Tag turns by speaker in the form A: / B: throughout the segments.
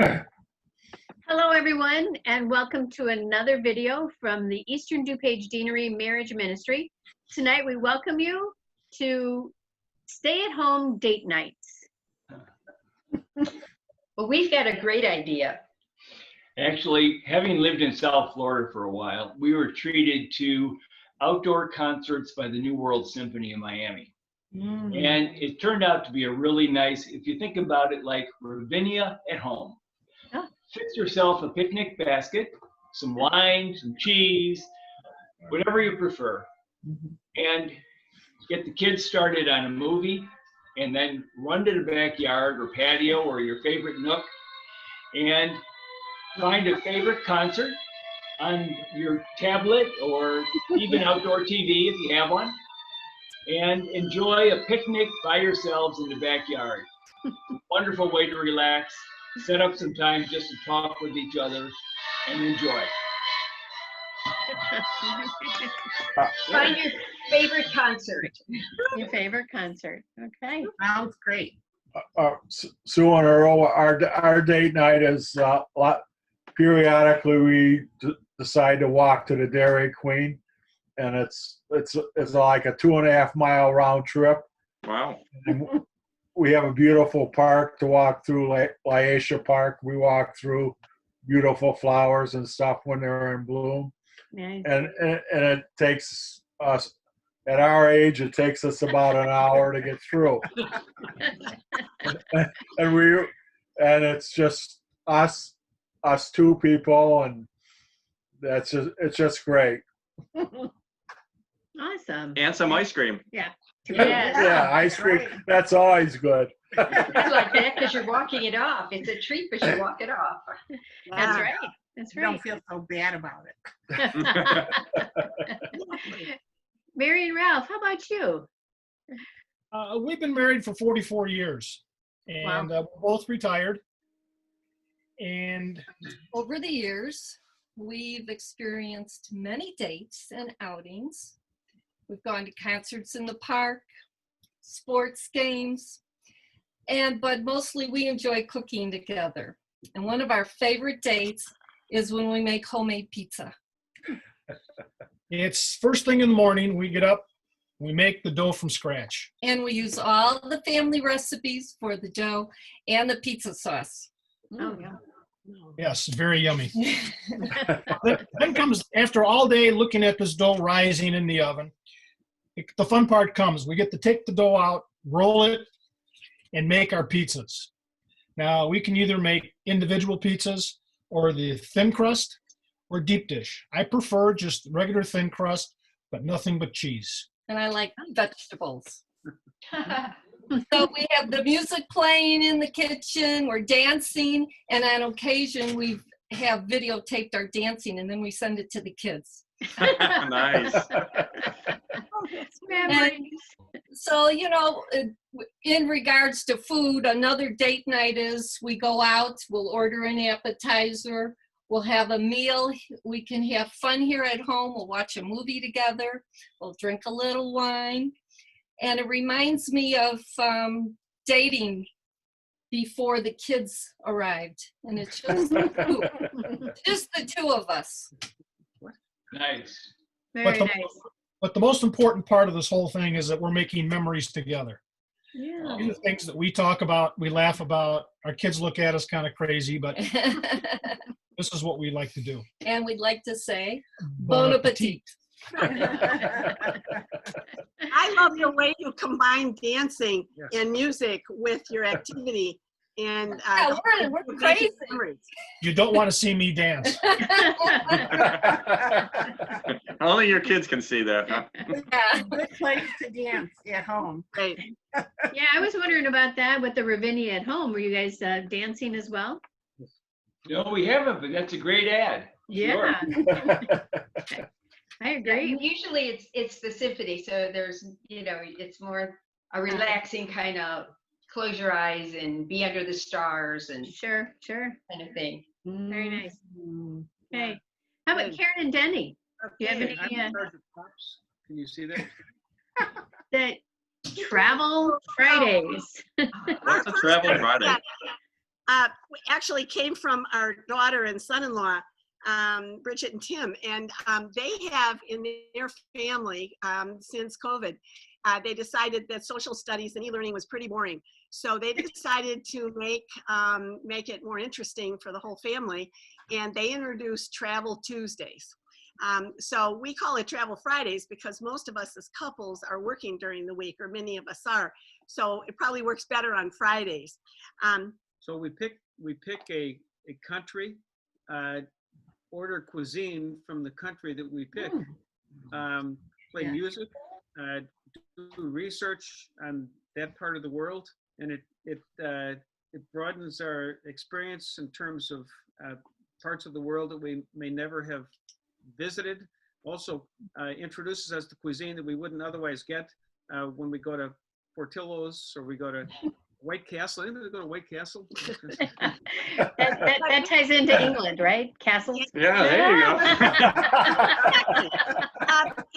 A: Hello, everyone, and welcome to another video from the Eastern DuPage Deanery Marriage Ministry. Tonight, we welcome you to stay-at-home date nights.
B: Well, we've got a great idea.
C: Actually, having lived in South Florida for a while, we were treated to outdoor concerts by the New World Symphony in Miami. And it turned out to be a really nice, if you think about it, like Ravinia at home.
A: Oh.
C: Fix yourself a picnic basket, some wine, some cheese, whatever you prefer, and get the kids started on a movie, and then run to the backyard or patio or your favorite nook and find a favorite concert on your tablet or even outdoor TV if you have one, and enjoy a picnic by yourselves in the backyard. Wonderful way to relax, set up some time just to talk with each other and enjoy.
B: Find your favorite concert.
A: Your favorite concert, okay.
D: Sounds great.
E: Sue and Earl, our date night is periodically we decide to walk to the Dairy Queen, and it's like a 2.5 mile round trip.
F: Wow.
E: And we have a beautiful park to walk through, Laisha Park. We walk through beautiful flowers and stuff when they're in bloom.
A: Nice.
E: And it takes us, at our age, it takes us about an hour to get through. and it's just us two people, and it's just great.
A: Awesome.
F: And some ice cream.
A: Yeah. Yes.
E: Yeah, ice cream. That's always good.
B: I like that because you're walking it off. It's a treat because you walk it off.
A: That's right. That's
D: You
A: right.
D: don't feel so bad about it.
A: Mary and Ralph, how about you?
G: We've been married for 44 years, and we're both retired. And
H: Over the years, we've experienced many dates and outings. We've gone to concerts in the park, sports games, but mostly we enjoy cooking together. And one of our favorite dates is when we make homemade pizza.
G: it's first thing in the morning, we get up, we make the dough from scratch.
H: And we use all the family recipes for the dough and the pizza sauce.
A: Oh, yeah.
G: Yes, very yummy. Then comes, after all day looking at this dough rising in the oven, the fun part comes. We get to take the dough out, roll it, and make our pizzas. Now, we can either make individual pizzas or the thin crust or deep dish. I prefer just regular thin crust, but nothing but cheese.
H: And I like vegetables. So we have the music playing in the kitchen, we're dancing, and on occasion we have videotaped our dancing and then we send it to the kids.
F: Nice.
A: Memories.
H: So, in regards to food, another date night is we go out, we'll order an appetizer, we'll have a meal, we can have fun here at home, we'll watch a movie together, we'll drink a little wine. And it reminds me of dating before the kids arrived. And it's just the two of us.
C: Nice.
A: Very nice.
G: But the most important part of this whole thing is that we're making memories together.
A: Yeah.
G: These are things that we talk about, we laugh about. Our kids look at us kind of crazy, but this is what we like to do.
H: And we'd like to say, bon appetit.
D: I love the way you combine dancing and music with your activity. And
H: we're crazy.
G: You don't want to see me dance.
F: Only your kids can see that, huh?
H: Yeah.
D: Good place to dance at home. Right.
A: Yeah, I was wondering about that with the Ravinia at home. Were you guys dancing as well?
C: No, we haven't, but that's a great ad.
A: Yeah.
C: Sure.
A: I agree.
B: Usually it's the symphony, so there's, it's more a relaxing kind of close your eyes and be under the stars and
A: Sure.
B: kind of thing.
A: Very nice. Okay. How about Karen and Denny? Do you have any
I: Can you see that?
A: that travel Fridays?
F: What's a travel Friday?
D: Actually came from our daughter and son-in-law, Bridget and Tim, and they have in their family since COVID, they decided that social studies and e-learning was pretty boring. So they decided to make it more interesting for the whole family, and they introduced Travel Tuesdays. So we call it Travel Fridays because most of us as couples are working during the week, or many of us are. So it probably works better on Fridays.
I: So we pick a country, order cuisine from the country that we pick, play music, do research on that part of the world, and it broadens our experience in terms of parts of the world that we may never have visited. Also introduces us to cuisine that we wouldn't otherwise get when we go to Portillo's or we go to White Castle. Anybody go to White Castle?
A: that ties into England, right? Castles.
F: Yeah, there you go.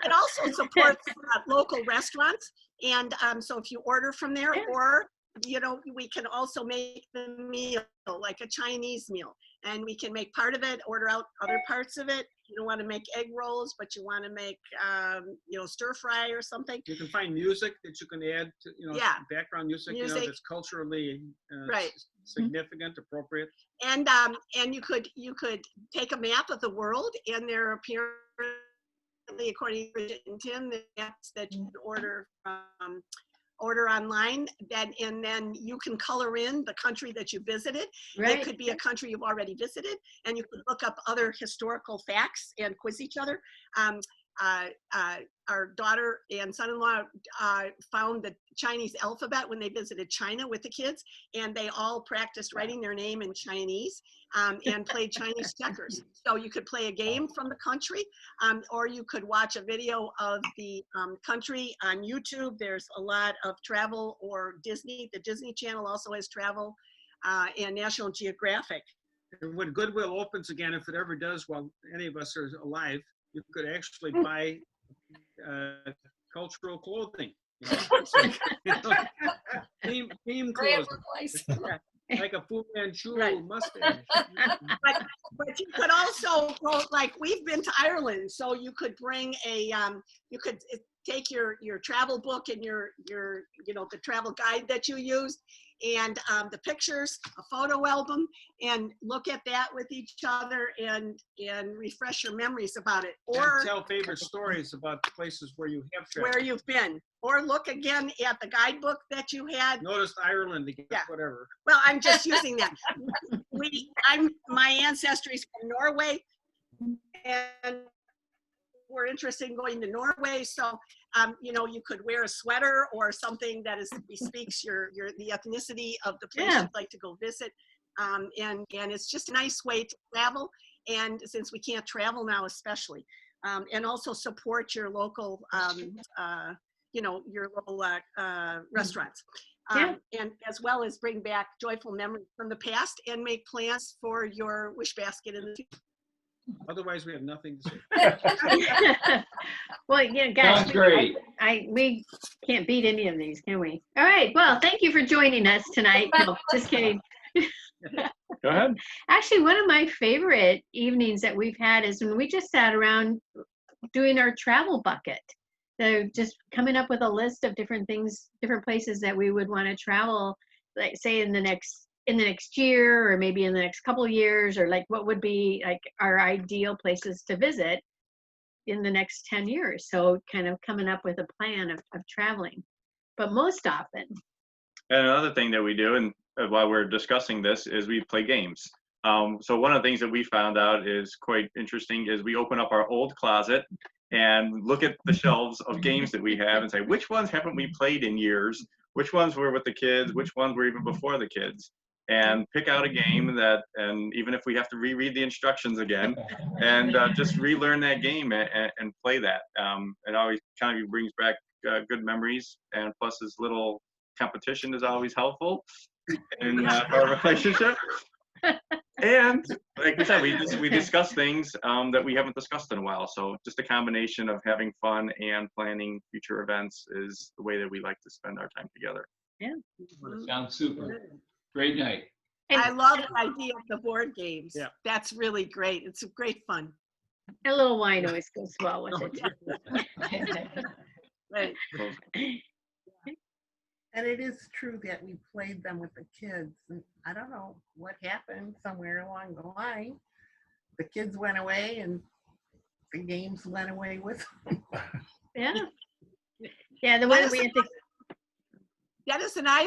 D: It also supports local restaurants, and so if you order from there, or we can also make the meal like a Chinese meal, and we can make part of it, order out other parts of it. You don't want to make egg rolls, but you want to make stir fry or something.
I: You can find music that you can add to, background music, that's culturally significant, appropriate.
D: And you could take a map of the world, and there appear, according to Bridget and Tim, the maps that you can order online, and then you can color in the country that you visited. Right. It could be a country you've already visited, and you could look up other historical facts and quiz each other. Our daughter and son-in-law found the Chinese alphabet when they visited China with the kids, and they all practiced writing their name in Chinese and played Chinese checkers. So you could play a game from the country, or you could watch a video of the country on YouTube. There's a lot of travel, or Disney. The Disney Channel also has travel, and National Geographic.
I: And when Goodwill opens again, if it ever does while any of us are alive, you could actually buy cultural clothing. Theme clothing. Like a Fu Manchu mustache.
D: But you could also go, like we've been to Ireland, so you could bring you could take your travel book and your the travel guide that you used, and the pictures, a photo album, and look at that with each other and refresh your memories about it. Or
I: and tell favorite stories about the places where you have traveled.
D: Where you've been. Or look again at the guidebook that you had.
I: Notice Ireland again, whatever.
D: Well, I'm just using that. My ancestry is from Norway, and we're interested in going to Norway. So, you could wear a sweater or something that bespeaks the ethnicity of the place you'd like to go visit. And it's just a nice way to travel. And since we can't travel now, especially, and also support your local, restaurants. And as well as bring back joyful memories from the past and make plans for your wish basket in the future.
I: Otherwise, we have nothing to say.
A: Well, guys,
C: sounds great.
A: We can't beat any of these, can we? All right. Well, thank you for joining us tonight. No, just kidding.
F: Go ahead.
A: Actually, one of my favorite evenings that we've had is when we just sat around doing our travel bucket. So just coming up with a list of different things, different places that we would want to travel, like say in the next year, or maybe in the next couple of years, or like what would be like our ideal places to visit in the next 10 years. So kind of coming up with a plan of traveling. But most often.
F: And another thing that we do, and while we're discussing this, is we play games. So one of the things that we found out is quite interesting is we open up our old closet and look at the shelves of games that we have and say, which ones haven't we played in years? Which ones were with the kids? Which ones were even before the kids? And pick out a game and even if we have to reread the instructions again, and just relearn that game and play that. It always kind of brings back good memories, and plus this little competition is always helpful in our relationship. And like we said, we discuss things that we haven't discussed in a while. So just a combination of having fun and planning future events is the way that we like to spend our time together.
A: Yeah.
C: Sounds super. Great night.
D: I
A: And
D: love the idea of the board games.
I: Yeah.
D: That's really great. It's great fun.
A: a little wine always goes well with
I: Oh,
A: it.
D: Right.
J: And it is true that we played them with the kids. And I don't know what happened somewhere along the line. The kids went away and the games went away with them.
A: Yeah. Yeah, the one we had to
D: Dennis and I